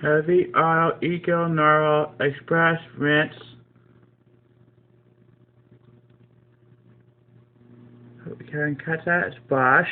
Heavy, Auto, Eco, Normal, Express, Rinse. We can cut that. Splash.